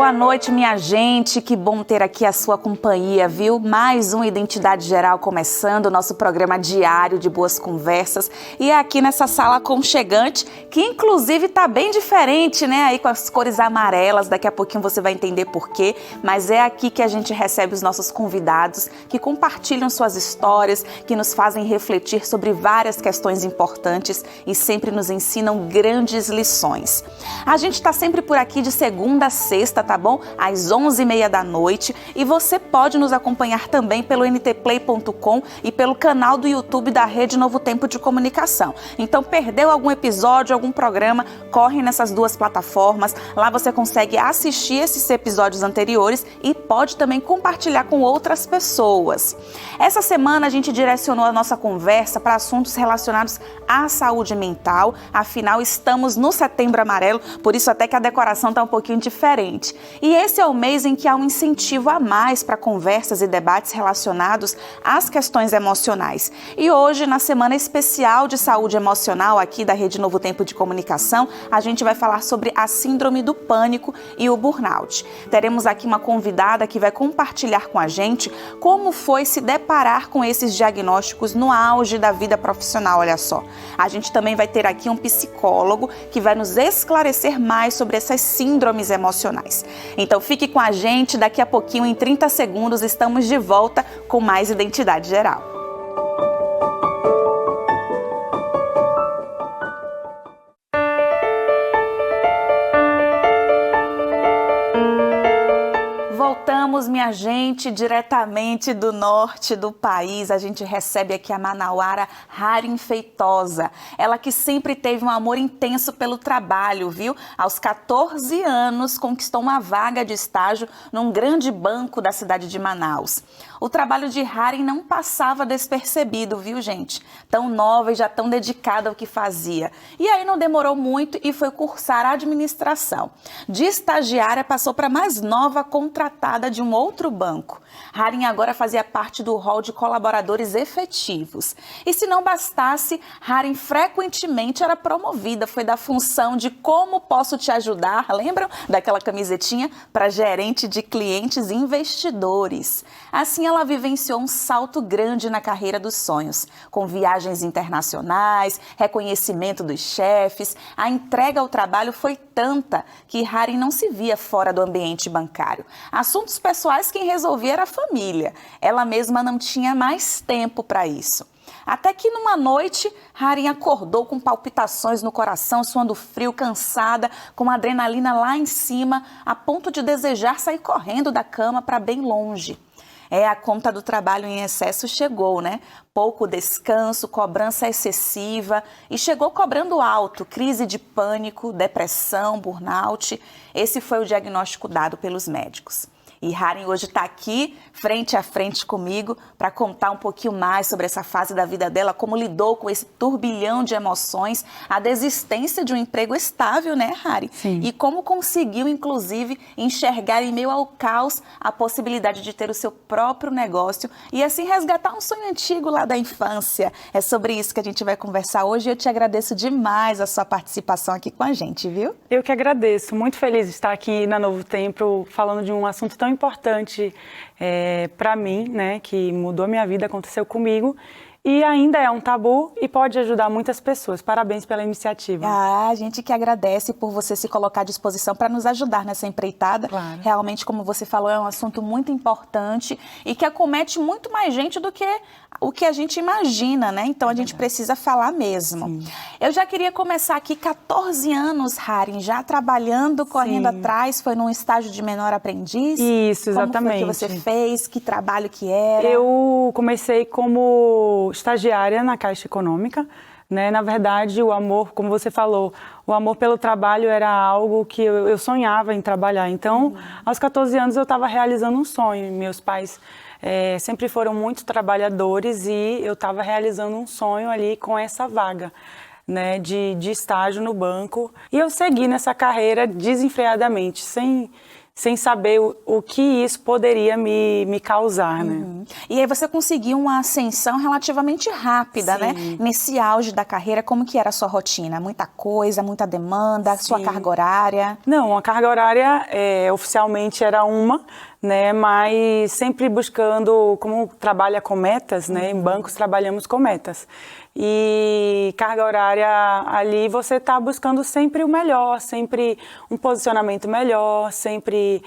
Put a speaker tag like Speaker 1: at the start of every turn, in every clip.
Speaker 1: Boa noite, minha gente. Que bom ter aqui a sua companhia, viu? Mais uma Identidade Geral começando, o nosso programa diário de boas conversas. E é aqui nessa sala aconchegante, que inclusive tá bem diferente, né? Aí com as cores amarelas, daqui a pouquinho você vai entender por quê. Mas é aqui que a gente recebe os nossos convidados, que compartilham suas histórias, que nos fazem refletir sobre várias questões importantes e sempre nos ensinam grandes lições. A gente tá sempre por aqui de segunda a sexta, tá bom? Às 11h30 da noite, e você pode nos acompanhar também pelo ntplay.com e pelo canal do YouTube da Rede Novo Tempo de Comunicação. Então, perdeu algum episódio, algum programa, corre nessas duas plataformas. Lá você consegue assistir esses episódios anteriores e pode também compartilhar com outras pessoas. Essa semana a gente direcionou a nossa conversa para assuntos relacionados à saúde mental. Afinal, estamos no Setembro Amarelo, por isso até que a decoração está um pouquinho diferente. E esse é o mês em que há um incentivo a mais para conversas e debates relacionados às questões emocionais. E hoje, na semana especial de saúde emocional aqui da Rede Novo Tempo de Comunicação, a gente vai falar sobre a síndrome do pânico e o burnout. Teremos aqui uma convidada que vai compartilhar com a gente como foi se deparar com esses diagnósticos no auge da vida profissional, olha só. A gente também vai ter aqui um psicólogo que vai nos esclarecer mais sobre essas síndromes emocionais. Então fique com a gente, daqui a pouquinho, em 30 segundos, estamos de volta com mais Identidade Geral. Voltamos, minha gente, diretamente do norte do país. A gente recebe aqui a manauara Harin Feitosa. Ela que sempre teve um amor intenso pelo trabalho, viu? Aos 14 anos, conquistou uma vaga de estágio num grande banco da cidade de Manaus. O trabalho de Harin não passava despercebido, viu, gente? Tão nova e já tão dedicada ao que fazia. E aí não demorou muito e foi cursar administração. De estagiária, passou para mais nova contratada de um outro banco. Harin agora fazia parte do rol de colaboradores efetivos. E se não bastasse, Harin frequentemente era promovida. Foi da função de como posso te ajudar, lembram? Daquela camisetinha, para gerente de clientes e investidores. Assim, ela vivenciou um salto grande na carreira dos sonhos, com viagens internacionais, reconhecimento dos chefes. A entrega ao trabalho foi tanta que Harin não se via fora do ambiente bancário. Assuntos pessoais quem resolvia era a família. Ela mesma não tinha mais tempo para isso. Até que numa noite, Harin acordou com palpitações no coração, suando frio, cansada, com a adrenalina lá em cima, a ponto de desejar sair correndo da cama para bem longe. A conta do trabalho em excesso chegou, né? Pouco descanso, cobrança excessiva e chegou cobrando alto, crise de pânico, depressão, burnout. Esse foi o diagnóstico dado pelos médicos. E Harin hoje está aqui, frente a frente comigo, para contar um pouquinho mais sobre essa fase da vida dela, como lidou com esse turbilhão de emoções, a desistência de um emprego estável, né, Harin?
Speaker 2: Sim.
Speaker 1: E como conseguiu, inclusive, enxergar em meio ao caos a possibilidade de ter o seu próprio negócio e assim resgatar um sonho antigo lá da infância. É sobre isso que a gente vai conversar hoje e eu te agradeço demais a sua participação aqui com a gente, viu?
Speaker 2: Eu que agradeço, muito feliz de estar aqui na Novo Tempo falando de um assunto tão importante para mim, né, que mudou minha vida, aconteceu comigo e ainda é um tabu e pode ajudar muitas pessoas. Parabéns pela iniciativa.
Speaker 1: A gente que agradece por você se colocar à disposição para nos ajudar nessa empreitada.
Speaker 2: Claro.
Speaker 1: Realmente, como você falou, é um assunto muito importante e que acomete muito mais gente do que o que a gente imagina, né? Então a gente precisa falar mesmo.
Speaker 2: Sim.
Speaker 1: Eu já queria começar aqui, 14 anos, Harin, já trabalhando, correndo atrás, foi num estágio de menor aprendiz?
Speaker 2: Isso, exatamente.
Speaker 1: Como foi que você fez? Que trabalho que era?
Speaker 2: Eu comecei como estagiária na Caixa Econômica, né? Na verdade, o amor, como você falou, o amor pelo trabalho era algo que eu sonhava em trabalhar. Então, aos 14 anos eu estava realizando um sonho. Meus pais sempre foram muito trabalhadores e eu estava realizando um sonho ali com essa vaga, né, de estágio no banco. E eu segui nessa carreira desenfreadamente, sem saber o que isso poderia me causar, né?
Speaker 1: E aí você conseguiu uma ascensão relativamente rápida,
Speaker 2: Sim.
Speaker 1: né? Nesse auge da carreira, como que era a sua rotina? Muita coisa, muita demanda, sua
Speaker 2: Sim.
Speaker 1: carga horária?
Speaker 2: Não, a carga horária oficialmente era uma, né? Mas sempre buscando, como trabalha com metas, né? Em bancos trabalhamos com metas. E carga horária ali você está buscando sempre o melhor, sempre um posicionamento melhor, sempre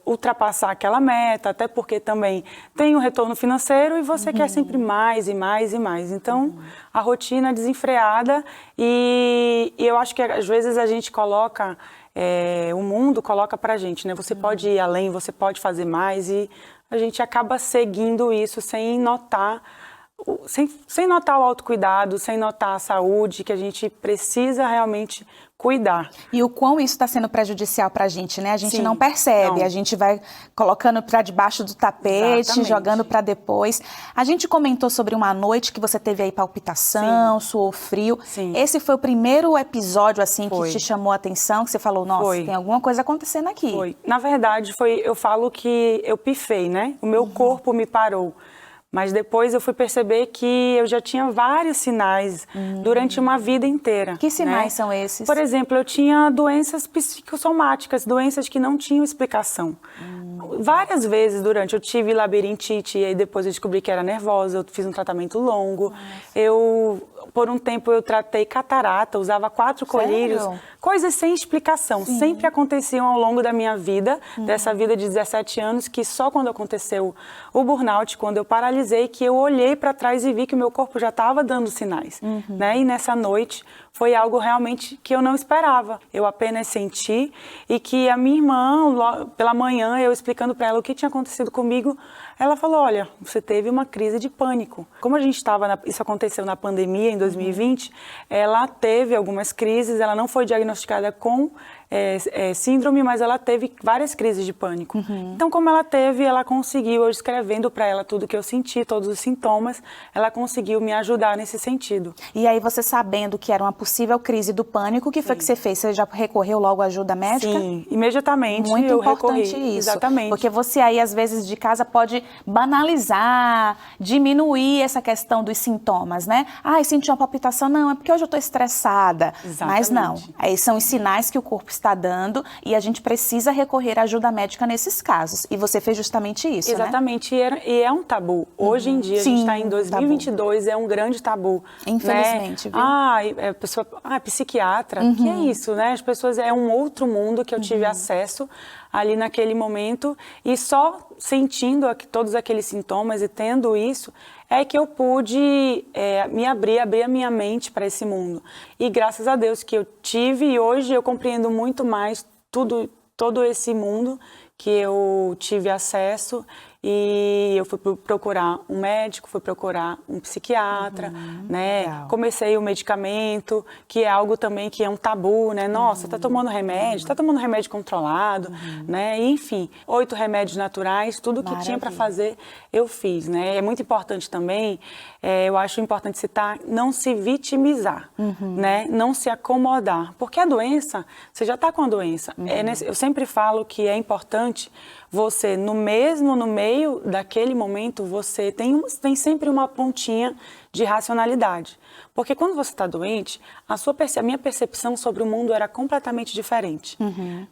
Speaker 2: ultrapassar aquela meta, até porque também tem um retorno financeiro e você quer sempre mais e mais e mais. Então, a rotina desenfreada e eu acho que às vezes a gente coloca, o mundo coloca pra gente, né? Você pode ir além, você pode fazer mais e a gente acaba seguindo isso sem notar o autocuidado, sem notar a saúde, que a gente precisa realmente cuidar.
Speaker 1: E o quão isso está sendo prejudicial para a gente, né? A gente
Speaker 2: Sim,
Speaker 1: não percebe,
Speaker 2: não.
Speaker 1: a gente vai colocando para debaixo do tapete,
Speaker 2: Exatamente.
Speaker 1: jogando para depois. A gente comentou sobre uma noite que você teve aí palpitação, suou frio.
Speaker 2: Sim.
Speaker 1: Esse foi o primeiro episódio, assim,
Speaker 2: Foi.
Speaker 1: que te chamou a atenção, que você falou, nossa,
Speaker 2: Foi.
Speaker 1: tem alguma coisa acontecendo aqui.
Speaker 2: Foi. Na verdade, eu falo que eu pifei, né? O meu corpo me parou. Mas depois eu fui perceber que eu já tinha vários sinais durante uma vida inteira.
Speaker 1: Que sinais
Speaker 2: né?
Speaker 1: são esses?
Speaker 2: Por exemplo, eu tinha doenças psicossomáticas, doenças que não tinham explicação. Várias vezes eu tive labirintite e aí depois eu descobri que era nervosa, eu fiz um tratamento longo. Por um tempo eu tratei catarata, usava 4 colírios.
Speaker 1: Sério?
Speaker 2: Coisas sem explicação, sempre aconteciam ao longo da minha vida, dessa vida de 17 anos, que só quando aconteceu o burnout, quando eu paralisei, que eu olhei para trás e vi que o meu corpo já estava dando sinais. Né? E nessa noite foi algo realmente que eu não esperava. Eu apenas senti e que a minha irmã, pela manhã, eu explicando para ela o que tinha acontecido comigo, ela falou, olha, você teve uma crise de pânico. Como a gente estava, isso aconteceu na pandemia em 2020, ela teve algumas crises, ela não foi diagnosticada com síndrome, mas ela teve várias crises de pânico. Então, como ela teve, ela conseguiu, eu escrevendo para ela tudo que eu senti, todos os sintomas, ela conseguiu me ajudar nesse sentido.
Speaker 1: E aí você sabendo que era uma possível crise do pânico, o que foi que você fez? Você já recorreu logo à ajuda médica?
Speaker 2: Sim, imediatamente
Speaker 1: Muito
Speaker 2: eu
Speaker 1: importante
Speaker 2: recorri.
Speaker 1: isso.
Speaker 2: Exatamente.
Speaker 1: Porque você aí, às vezes, de casa pode banalizar, diminuir essa questão dos sintomas, né? Ah, eu senti uma palpitação. Não, é porque hoje eu estou estressada. Mas não.
Speaker 2: Exatamente.
Speaker 1: Aí são os sinais que o corpo está dando e a gente precisa recorrer à ajuda médica nesses casos. E você fez justamente isso,
Speaker 2: Exatamente. E é um tabu. Hoje em dia, a gente está em 2022, é um grande tabu.
Speaker 1: Infelizmente,
Speaker 2: né?
Speaker 1: viu?
Speaker 2: Pessoa, psiquiatra, que é isso, né? As pessoas, é um outro mundo que eu tive acesso ali naquele momento e só sentindo todos aqueles sintomas e tendo isso, é que eu pude me abrir a minha mente para esse mundo. E graças a Deus que eu tive e hoje eu compreendo muito mais todo esse mundo que eu tive acesso e eu fui procurar um médico, fui procurar um psiquiatra, né?
Speaker 1: Legal.
Speaker 2: Comecei o medicamento, que é algo também que é um tabu, né? Nossa, tá tomando remédio controlado, né? E, enfim, 8 remédios naturais, tudo que tinha para fazer eu fiz, né? É muito importante também, eu acho importante citar, não se vitimizar, né? Não se acomodar, porque a doença, você já está com a doença. Eu sempre falo que é importante você, no meio daquele momento, você tem sempre uma pontinha de racionalidade. Porque quando você está doente, a minha percepção sobre o mundo era completamente diferente.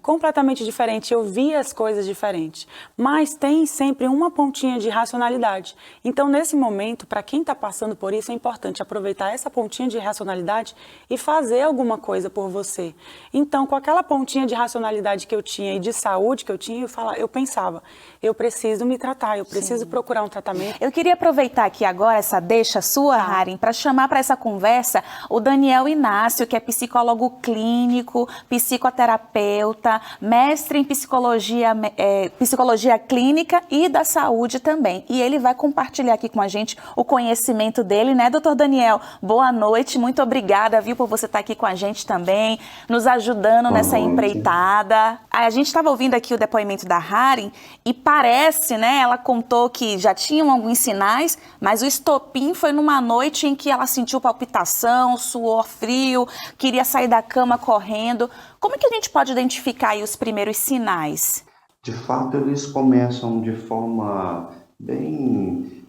Speaker 2: Completamente diferente, eu via as coisas diferentes. Mas tem sempre uma pontinha de racionalidade. Então, nesse momento, para quem está passando por isso, é importante aproveitar essa pontinha de racionalidade e fazer alguma coisa por você. Então, com aquela pontinha de racionalidade que eu tinha e de saúde que eu tinha, eu pensava, eu preciso me tratar, eu preciso procurar um tratamento.
Speaker 1: Eu queria aproveitar aqui agora essa deixa sua, Harin, para chamar para essa conversa o Daniel Inácio, que é psicólogo clínico, psicoterapeuta, mestre em psicologia clínica e da saúde também. E ele vai compartilhar aqui com a gente o conhecimento dele, né, doutor Daniel? Boa noite, muito obrigada, viu, por você estar aqui com a gente também, nos ajudando nessa empreitada. A gente estava ouvindo aqui o depoimento da Harin e parece, né, ela contou que já tinham alguns sinais, mas o estopim foi numa noite em que ela sentiu palpitação, suor frio, queria sair da cama correndo. Como é que a gente pode identificar aí os primeiros sinais?
Speaker 3: De fato, eles começam de forma bem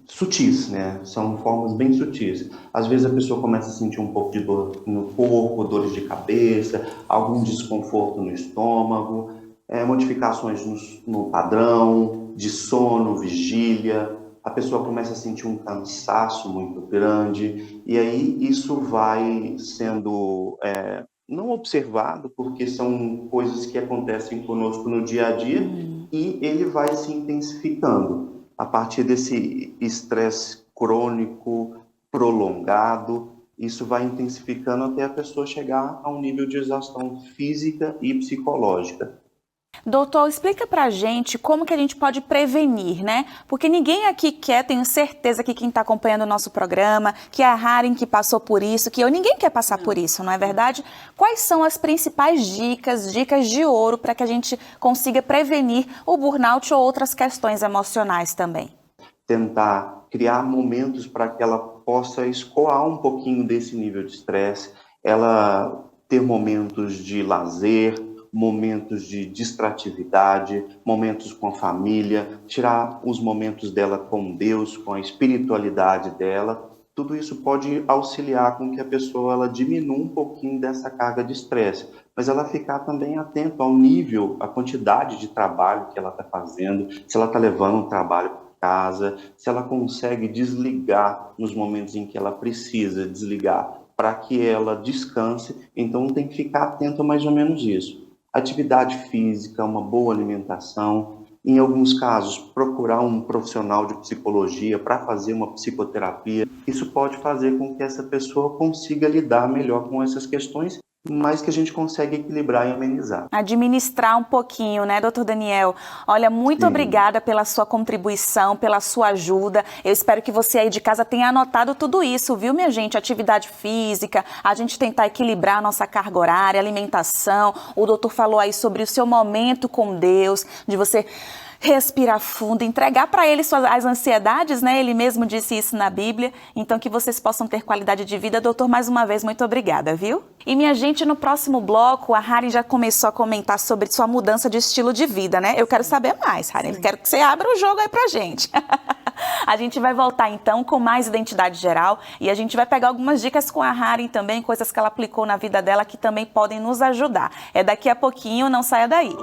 Speaker 3: sutis, né? São formas bem sutis. Às vezes a pessoa começa a sentir um pouco de dor no corpo, dores de cabeça, algum desconforto no estômago, modificações no padrão de sono, vigília. A pessoa começa a sentir um cansaço muito grande e aí isso vai sendo não observado, porque são coisas que acontecem conosco no dia a dia e ele vai se intensificando a partir desse estresse crônico, prolongado. Isso vai intensificando até a pessoa chegar a um nível de exaustão física e psicológica.
Speaker 1: Doutor, explica pra gente como que a gente pode prevenir, né? Porque ninguém aqui quer, tenho certeza que quem está acompanhando o nosso programa, que é a Haren que passou por isso, ninguém quer passar por isso, não é verdade? Quais são as principais dicas de ouro para que a gente consiga prevenir o burnout ou outras questões emocionais também?
Speaker 3: Tentar criar momentos para que ela possa escoar um pouquinho desse nível de estresse, ela ter momentos de lazer, momentos de distratividade, momentos com a família, tirar os momentos dela com Deus, com a espiritualidade dela. Tudo isso pode auxiliar com que a pessoa ela diminua um pouquinho dessa carga de estresse, mas ela ficar também atenta ao nível, à quantidade de trabalho que ela está fazendo, se ela está levando um trabalho para casa, se ela consegue desligar nos momentos em que ela precisa desligar para que ela descanse. Então tem que ficar atento a mais ou menos isso. Atividade física, uma boa alimentação, em alguns casos procurar um profissional de psicologia para fazer uma psicoterapia. Isso pode fazer com que essa pessoa consiga lidar melhor com essas questões, mas que a gente consegue equilibrar e amenizar.
Speaker 1: Administrar um pouquinho, né, doutor Daniel? Olha, muito obrigada pela sua contribuição, pela sua ajuda. Eu espero que você aí de casa tenha anotado tudo isso, viu, minha gente? Atividade física, a gente tentar equilibrar a nossa carga horária, alimentação. O doutor falou aí sobre o seu momento com Deus, de você respirar fundo, entregar para ele as ansiedades, né? Ele mesmo disse isso na Bíblia. Então, que vocês possam ter qualidade de vida. Doutor, mais uma vez, muito obrigada, viu? E, minha gente, no próximo bloco, a Haren já começou a comentar sobre sua mudança de estilo de vida, né? Eu quero saber mais, Haren. Quero que você abra o jogo aí pra gente. A gente vai voltar, então, com mais identidade geral e a gente vai pegar algumas dicas com a Haren também, coisas que ela aplicou na vida dela que também podem nos ajudar. É daqui a pouquinho, não saia daí.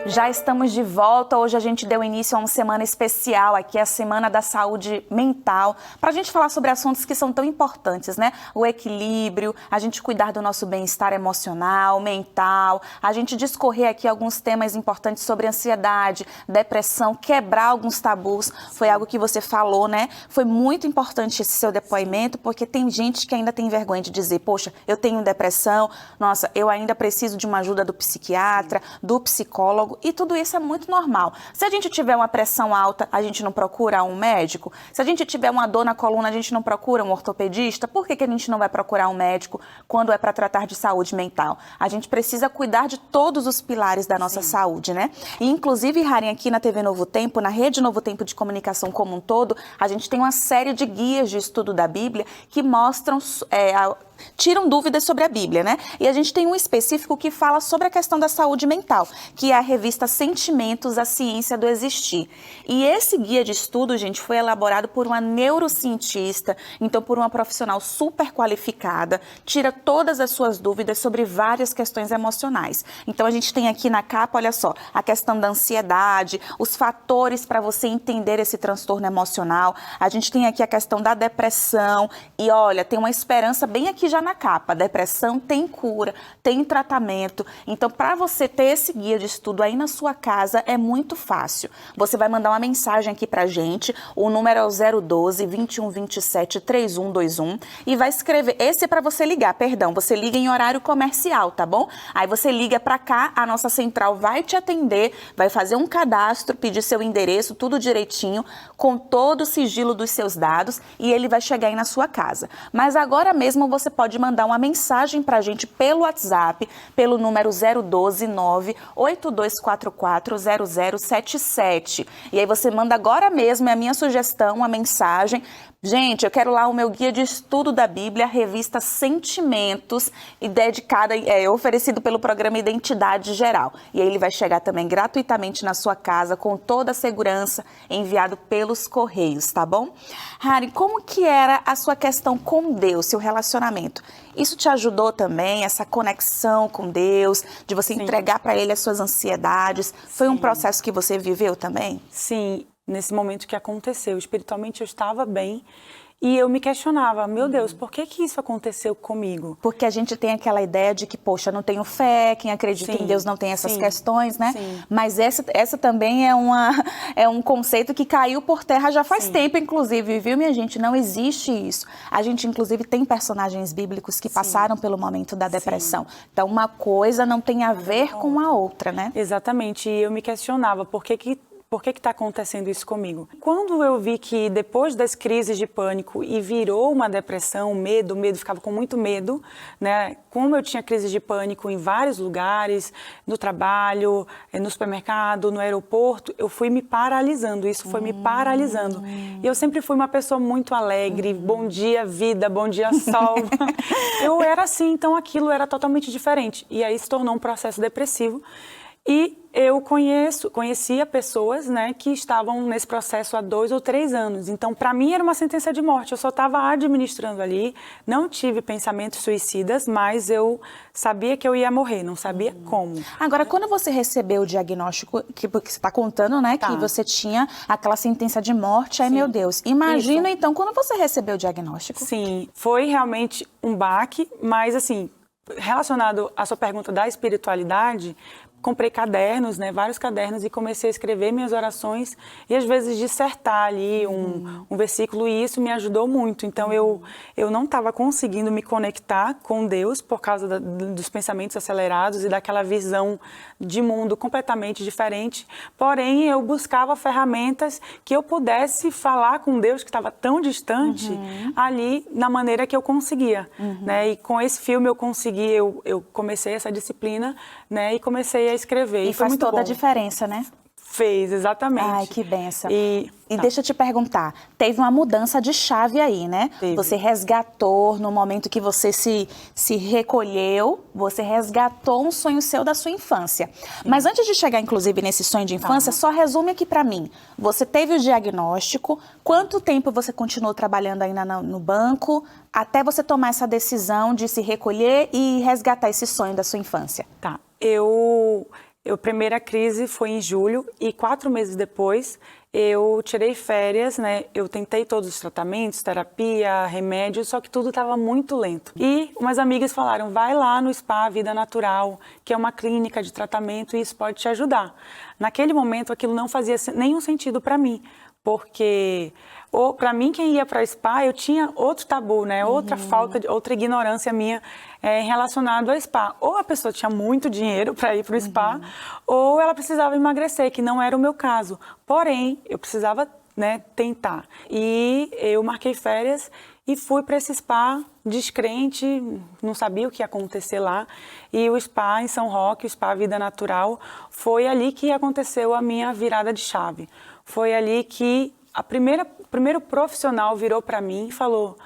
Speaker 1: Já estamos de volta. Hoje a gente deu início a uma semana especial aqui, a Semana da Saúde Mental, para a gente falar sobre assuntos que são tão importantes, né? O equilíbrio, a gente cuidar do nosso bem-estar emocional, mental, a gente discorrer aqui alguns temas importantes sobre ansiedade, depressão, quebrar alguns tabus. Foi algo que você falou, né? Foi muito importante esse seu depoimento, porque tem gente que ainda tem vergonha de dizer, poxa, eu tenho depressão, nossa, eu ainda preciso de uma ajuda do psiquiatra, do psicólogo. E tudo isso é muito normal. Se a gente tiver uma pressão alta, a gente não procura um médico? Se a gente tiver uma dor na coluna, a gente não procura um ortopedista? Por que a gente não vai procurar um médico quando é para tratar de saúde mental? A gente precisa cuidar de todos os pilares da nossa saúde, né? E, inclusive, Haren, aqui na TV Novo Tempo, na Rede Novo Tempo de Comunicação como um todo, a gente tem uma série de guias de estudo da Bíblia que mostram... tiram dúvidas sobre a Bíblia, né? E a gente tem um específico que fala sobre a questão da saúde mental, que é a revista Sentimentos, a Ciência do Existir. E esse guia de estudo, gente, foi elaborado por uma neurocientista, então por uma profissional super qualificada, tira todas as suas dúvidas sobre várias questões emocionais. Então a gente tem aqui na capa, olha só, a questão da ansiedade, os fatores para você entender esse transtorno emocional. A gente tem aqui a questão da depressão e olha, tem uma esperança bem aqui já na capa. A depressão tem cura, tem tratamento. Então, para você ter esse guia de estudo aí na sua casa, é muito fácil. Você vai mandar uma mensagem aqui pra gente, o número é o 012 2127 3121 e vai escrever, esse é para você ligar, perdão, você liga em horário comercial, tá bom? Aí você liga pra cá, a nossa central vai te atender, vai fazer um cadastro, pedir seu endereço, tudo direitinho, com todo o sigilo dos seus dados e ele vai chegar aí na sua casa. Mas agora mesmo você pode mandar uma mensagem para a gente pelo WhatsApp, pelo número 012 98244 0077. E aí você manda agora mesmo, é a minha sugestão, uma mensagem. Gente, eu quero lá o meu guia de estudo da Bíblia, revista Sentimentos, e oferecido pelo programa Identidade Geral. E aí ele vai chegar também gratuitamente na sua casa, com toda a segurança, enviado pelos Correios, tá bom? Hari, como que era a sua questão com Deus, seu relacionamento? Isso te ajudou também, essa conexão com Deus, de você entregar para Ele as suas ansiedades? Foi um processo que você viveu também?
Speaker 2: Sim, nesse momento que aconteceu. Espiritualmente eu estava bem e eu me questionava, meu Deus, por que que isso aconteceu comigo?
Speaker 1: Porque a gente tem aquela ideia de que, poxa, não tenho fé, quem acredita em Deus não tem essas questões, né?
Speaker 2: Sim.
Speaker 1: Mas essa também é um conceito que caiu por terra já faz tempo, inclusive, viu, minha gente? Não existe isso. A gente, inclusive, tem personagens bíblicos que passaram pelo momento da depressão. Então, uma coisa não tem a ver com a outra, né?
Speaker 2: Exatamente, e eu me questionava, por que está acontecendo isso comigo? Quando eu vi que depois das crises de pânico e virou uma depressão, medo, ficava com muito medo, né? Como eu tinha crise de pânico em vários lugares, no trabalho, no supermercado, no aeroporto, eu fui me paralisando, isso foi me paralisando. E eu sempre fui uma pessoa muito alegre, bom dia vida, bom dia sol. Eu era assim, então aquilo era totalmente diferente. E aí se tornou um processo depressivo. E eu conhecia pessoas, né, que estavam nesse processo há 2 ou 3 anos. Então, para mim, era uma sentença de morte. Eu só estava administrando ali, não tive pensamentos suicidas, mas eu sabia que eu ia morrer, não sabia como.
Speaker 1: Agora, quando você recebeu o diagnóstico, porque você está contando, né, que você tinha aquela sentença de morte, ai meu Deus. Imagina, então, quando você recebeu o diagnóstico.
Speaker 2: Sim, foi realmente um baque, mas assim, relacionado à sua pergunta da espiritualidade, comprei cadernos, né, vários cadernos, e comecei a escrever minhas orações e às vezes dissertar ali um versículo, e isso me ajudou muito. Então eu não estava conseguindo me conectar com Deus por causa dos pensamentos acelerados e daquela visão de mundo completamente diferente, porém eu buscava ferramentas que eu pudesse falar com Deus, que estava tão distante, ali na maneira que eu conseguia, né? E com esse filme eu consegui, eu comecei essa disciplina, né, e comecei a escrever.
Speaker 1: E faz toda a diferença, né?
Speaker 2: Fez, exatamente.
Speaker 1: Ai, que benção.
Speaker 2: E
Speaker 1: deixa eu te perguntar, teve uma mudança de chave aí, né?
Speaker 2: Teve.
Speaker 1: Você resgatou, no momento que você se recolheu, você resgatou um sonho seu da sua infância. Mas antes de chegar, inclusive, nesse sonho de infância, só resume aqui pra mim. Você teve o diagnóstico, quanto tempo você continuou trabalhando ainda no banco, até você tomar essa decisão de se recolher e resgatar esse sonho da sua infância?
Speaker 2: Tá, a primeira crise foi em julho e 4 meses depois eu tirei férias, né? Eu tentei todos os tratamentos, terapia, remédios, só que tudo estava muito lento. E umas amigas falaram, vai lá no Spa Vida Natural, que é uma clínica de tratamento e isso pode te ajudar. Naquele momento aquilo não fazia nenhum sentido para mim, porque para mim quem ia para spa, eu tinha outro tabu, né? Outra falta, outra ignorância minha relacionado ao spa. Ou a pessoa tinha muito dinheiro para ir para o spa, ou ela precisava emagrecer, que não era o meu caso. Porém, eu precisava, né, tentar. E eu marquei férias e fui para esse spa descrente, não sabia o que ia acontecer lá. E o spa em São Roque, o Spa Vida Natural, foi ali que aconteceu a minha virada de chave. Foi ali que o primeiro profissional virou para mim e falou,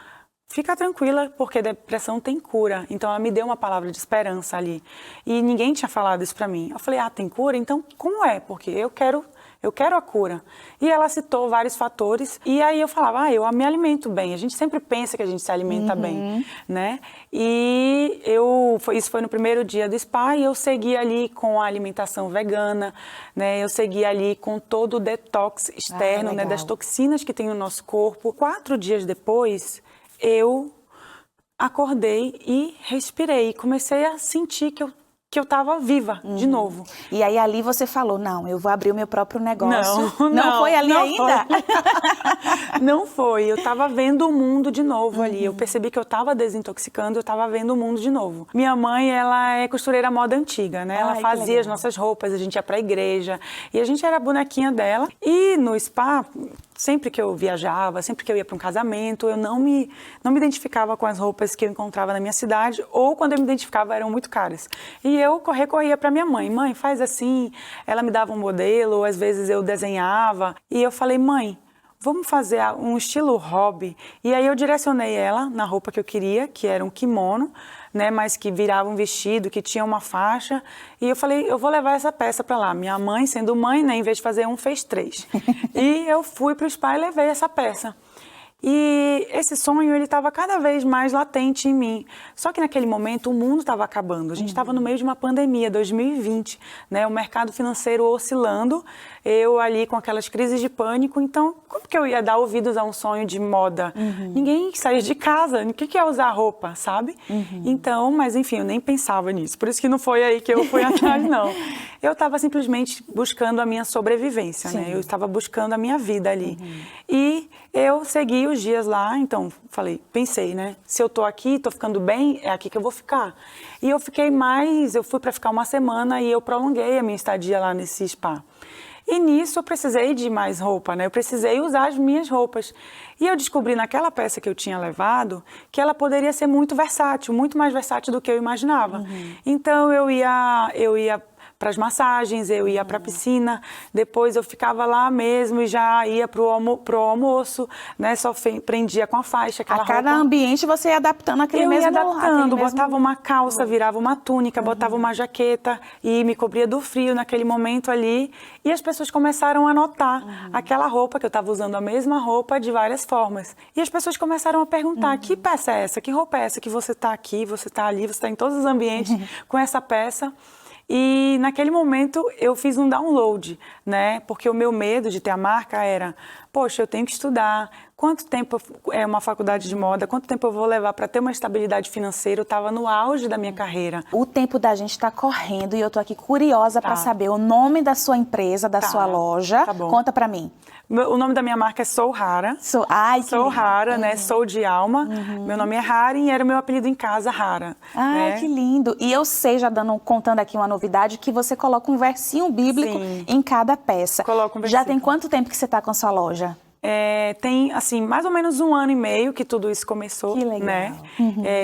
Speaker 2: fica tranquila, porque depressão tem cura. Então ela me deu uma palavra de esperança ali. E ninguém tinha falado isso para mim. Eu falei, tem cura? Então como é? Porque eu quero a cura. E ela citou vários fatores, e aí eu falava, eu me alimento bem. A gente sempre pensa que a gente se alimenta bem, né? E isso foi no primeiro dia do spa, e eu segui ali com a alimentação vegana, né? Eu segui ali com todo o detox externo, né? Das toxinas que tem no nosso corpo. 4 dias depois, eu acordei e respirei. Comecei a sentir que eu estava viva de novo.
Speaker 1: E aí ali você falou, não, eu vou abrir o meu próprio negócio.
Speaker 2: Não
Speaker 1: foi ali ainda?
Speaker 2: Foi. Não foi, eu estava vendo o mundo de novo ali. Eu percebi que eu estava desintoxicando, eu estava vendo o mundo de novo. Minha mãe, ela é costureira moda antiga, né? Ela fazia as nossas roupas, a gente ia pra igreja, e a gente era a bonequinha dela. E no spa sempre que eu viajava, sempre que eu ia para um casamento, eu não me identificava com as roupas que eu encontrava na minha cidade, ou quando eu me identificava eram muito caras. E eu recorria para minha mãe, mãe, faz assim, ela me dava um modelo, ou às vezes eu desenhava, e eu falei, mãe, vamos fazer um estilo hobby. E aí eu direcionei ela na roupa que eu queria, que era um kimono, né, mas que virava um vestido, que tinha uma faixa. E eu falei, eu vou levar essa peça para lá. Minha mãe, sendo mãe, né, em vez de fazer um, fez 3. E eu fui para o spa e levei essa peça. E esse sonho, ele estava cada vez mais latente em mim. Só que naquele momento o mundo estava acabando. A gente estava no meio de uma pandemia, 2020, né? O mercado financeiro oscilando, eu ali com aquelas crises de pânico. Então, como que eu ia dar ouvidos a um sonho de moda? Ninguém saía de casa, o que é usar roupa, sabe? Então, mas enfim, eu nem pensava nisso. Por isso que não foi aí que eu fui atrás, não. Eu estava simplesmente buscando a minha sobrevivência, né? Eu estava buscando a minha vida ali. E eu segui os dias lá, então pensei, né? Se eu tô aqui, tô ficando bem, é aqui que eu vou ficar. E eu fui para ficar uma semana e eu prolonguei a minha estadia lá nesse spa. E nisso eu precisei de mais roupa, né? Eu precisei usar as minhas roupas. E eu descobri naquela peça que eu tinha levado que ela poderia ser muito versátil, muito mais versátil do que eu imaginava. Então eu ia para as massagens, eu ia para a piscina, depois eu ficava lá mesmo e já ia pro almoço, né? Só prendia com a faixa, aquela roupa.
Speaker 1: A cada ambiente você ia adaptando aquele mesmo...
Speaker 2: Eu ia adaptando, botava uma calça, virava uma túnica, botava uma jaqueta e me cobria do frio naquele momento ali. E as pessoas começaram a notar aquela roupa, que eu estava usando a mesma roupa de várias formas. E as pessoas começaram a perguntar, que peça é essa? Que roupa é essa que você está aqui, você está ali, você está em todos os ambientes com essa peça? E naquele momento eu fiz um download, né? Porque o meu medo de ter a marca era, poxa, eu tenho que estudar, quanto tempo é uma faculdade de moda, quanto tempo eu vou levar para ter uma estabilidade financeira? Eu estava no auge da minha carreira.
Speaker 1: O tempo da gente está correndo e eu tô aqui curiosa para saber o nome da sua empresa, da sua loja.
Speaker 2: Tá bom.
Speaker 1: Conta para mim.
Speaker 2: O nome da minha marca é Sou Rara. Sou Rara, né? Sou de alma. Meu nome é Rara e era o meu apelido em casa, Rara.
Speaker 1: Ai,
Speaker 2: né?
Speaker 1: que lindo. E eu sei, já contando aqui uma novidade, que você coloca um versinho bíblico em cada peça.
Speaker 2: Coloco um
Speaker 1: Já tem
Speaker 2: versículo.
Speaker 1: quanto tempo que você está com a sua loja?
Speaker 2: Tem, assim, mais ou menos 1 ano e meio que tudo isso começou,
Speaker 1: Que legal.
Speaker 2: né?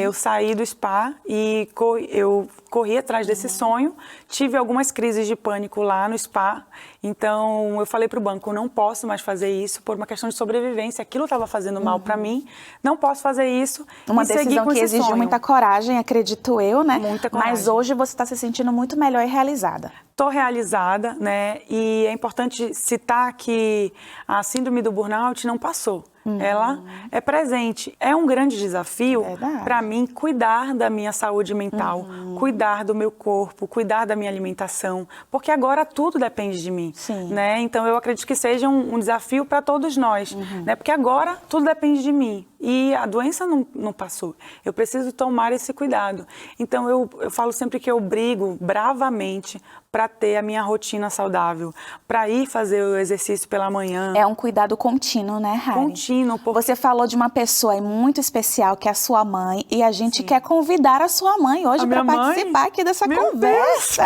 Speaker 2: Eu saí do spa e eu corri atrás desse sonho, tive algumas crises de pânico lá no spa, então eu falei para o banco, não posso mais fazer isso por uma questão de sobrevivência, aquilo estava fazendo mal para mim, não posso fazer isso.
Speaker 1: Uma
Speaker 2: e seguir
Speaker 1: decisão
Speaker 2: com
Speaker 1: que
Speaker 2: esse
Speaker 1: exigiu
Speaker 2: sonho.
Speaker 1: muita coragem, acredito eu, né?
Speaker 2: Muita coragem.
Speaker 1: Mas hoje você está se sentindo muito melhor e realizada.
Speaker 2: Estou realizada, né? E é importante citar que a síndrome do burnout não passou. Ela é presente. É um grande desafio para mim cuidar da minha saúde mental, cuidar do meu corpo, cuidar da minha alimentação, porque agora tudo depende de mim, né? Então eu acredito que seja um desafio para todos nós, né? Porque agora tudo depende de mim e a doença não passou. Eu preciso tomar esse cuidado. Então eu falo sempre que eu brigo bravamente para ter a minha rotina saudável, para ir fazer o exercício pela manhã.
Speaker 1: É um cuidado contínuo, né, Rari?
Speaker 2: Contínuo.
Speaker 1: Você falou de uma pessoa muito especial, que é a sua mãe, e a gente quer convidar a sua mãe hoje para participar aqui dessa conversa.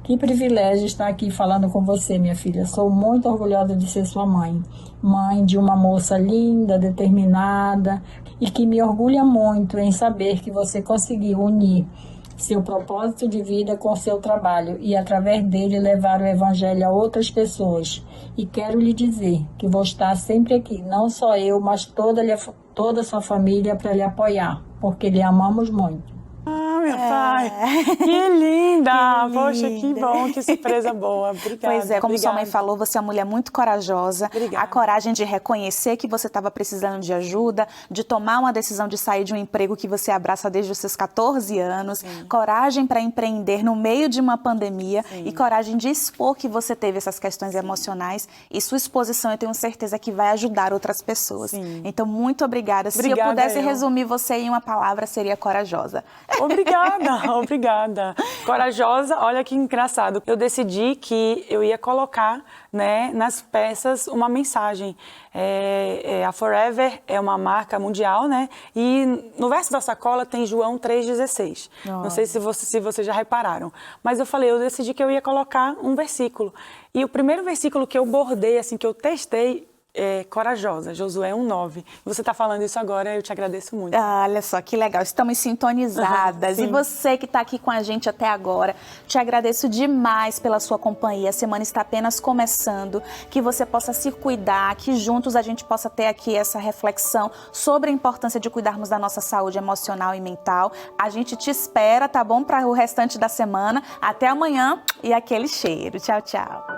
Speaker 4: Que privilégio estar aqui falando com você, minha filha. Sou muito orgulhosa de ser sua mãe. Mãe de uma moça linda, determinada, e que me orgulha muito em saber que você conseguiu unir seu propósito de vida com seu trabalho e, através dele, levar o evangelho a outras pessoas. E quero lhe dizer que vou estar sempre aqui, não só eu, mas toda a sua família, para lhe apoiar, porque lhe amamos muito.
Speaker 2: Ah, meu pai! Que linda! Poxa, que bom, que surpresa boa. Obrigada.
Speaker 1: Pois é, como sua mãe falou, você é uma mulher muito corajosa.
Speaker 2: Obrigada.
Speaker 1: A coragem de reconhecer que você estava precisando de ajuda, de tomar uma decisão de sair de um emprego que você abraça desde os seus 14 anos. Coragem para empreender no meio de uma pandemia e coragem de expor que você teve essas questões emocionais. E sua exposição, eu tenho certeza que vai ajudar outras pessoas. Então, muito obrigada. Se eu pudesse resumir você em uma palavra, seria corajosa.
Speaker 2: Obrigada, obrigada. Corajosa, olha que engraçado. Eu decidi que eu ia colocar, né, nas peças uma mensagem. A Forever é uma marca mundial, né? E no verso da sacola tem João 3,16. Não sei se vocês já repararam. Mas eu decidi que eu ia colocar um versículo. E o primeiro versículo que eu bordei, assim, que eu testei, corajosa, Josué 1:9. Você está falando isso agora, eu te agradeço muito.
Speaker 1: Olha só, que legal, estamos sintonizadas.
Speaker 2: Sim.
Speaker 1: E você que está aqui com a gente até agora, te agradeço demais pela sua companhia. A semana está apenas começando, que você possa se cuidar, que juntos a gente possa ter aqui essa reflexão sobre a importância de cuidarmos da nossa saúde emocional e mental. A gente te espera, tá bom? Para o restante da semana. Até amanhã e aquele cheiro. Tchau, tchau.